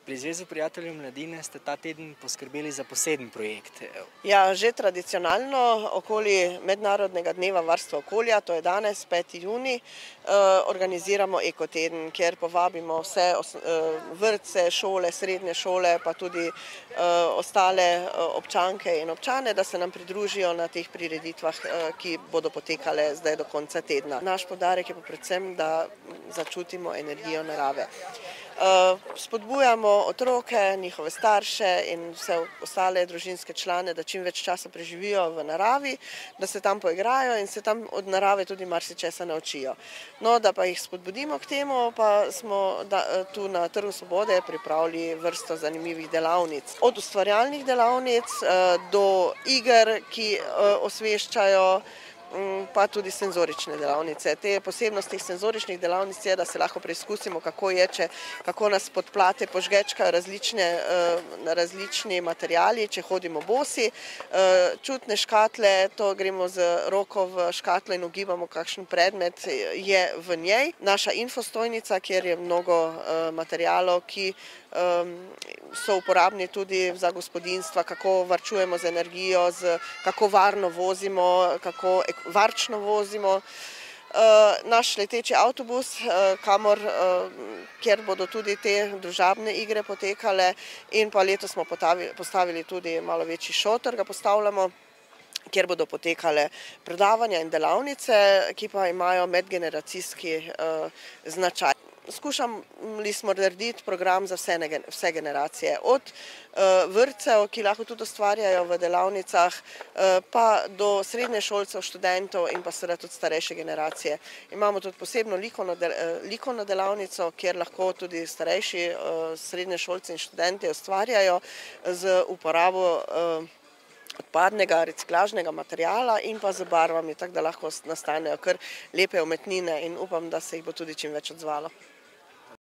Pri Zvezu prijateljev mladine ste ta teden poskrbeli za poseben projekt. Ja, že tradicionalno okoli Mednarodnega dneva varstva okolja, to je danes, 5. junij, organiziramo ekoteden, kjer povabimo vse vrtce, šole, srednje šole, pa tudi ostale občanke in občane, da se nam pridružijo na teh prireditvah, ki bodo potekale zdaj do konca tedna. Naš poudarek je pa predvsem, da začutimo energijo narave. Spodbujamo otroke, njihove starše in vse ostale družinske člane, da čim več časa preživijo v naravi, da se tam poigrajo in se tam od narave tudi marsičesa naučijo. No, da pa jih spodbudimo k temu, pa smo tu na Trgu Svobode pripravili vrsto zanimivih delavnic. Od ustvarjalnih delavnic do iger, ki osveščajo, pa tudi senzorične delavnice. Te posebnosti senzoričnih delavnic je, da se lahko preizkusimo, kako nas pod plate požgečkajo različni materiali, če hodimo bosi. Čutne škatle, to gremo z roko v škatlo in ugibamo, kakšen predmet je v njej. Naša infostojnica, kjer je mnogo materialov, ki so uporabni tudi za gospodinjstva, kako varčujemo z energijo, kako varno vozimo, kako varčno vozimo. Naš leteči avtobus, kjer bodo tudi te družabne igre potekale, in pa letos smo postavili tudi malo večji šotor, ga postavljamo, kjer bodo potekale predavanja in delavnice, ki pa imajo medgeneracijski značaj. Skušali smo narediti program za vse generacije, od vrtcev, ki lahko tudi ustvarjajo v delavnicah, pa do srednješolcev, študentov in pa seveda tudi starejše generacije. Imamo tudi posebno likovno delavnico, kjer lahko tudi starejši srednješolci in študenti ustvarjajo z uporabo odpadnega reciklažnega materiala in pa z barvami, tako da lahko nastanejo kar lepe umetnine in upam, da se jih bo tudi čim več odzvalo.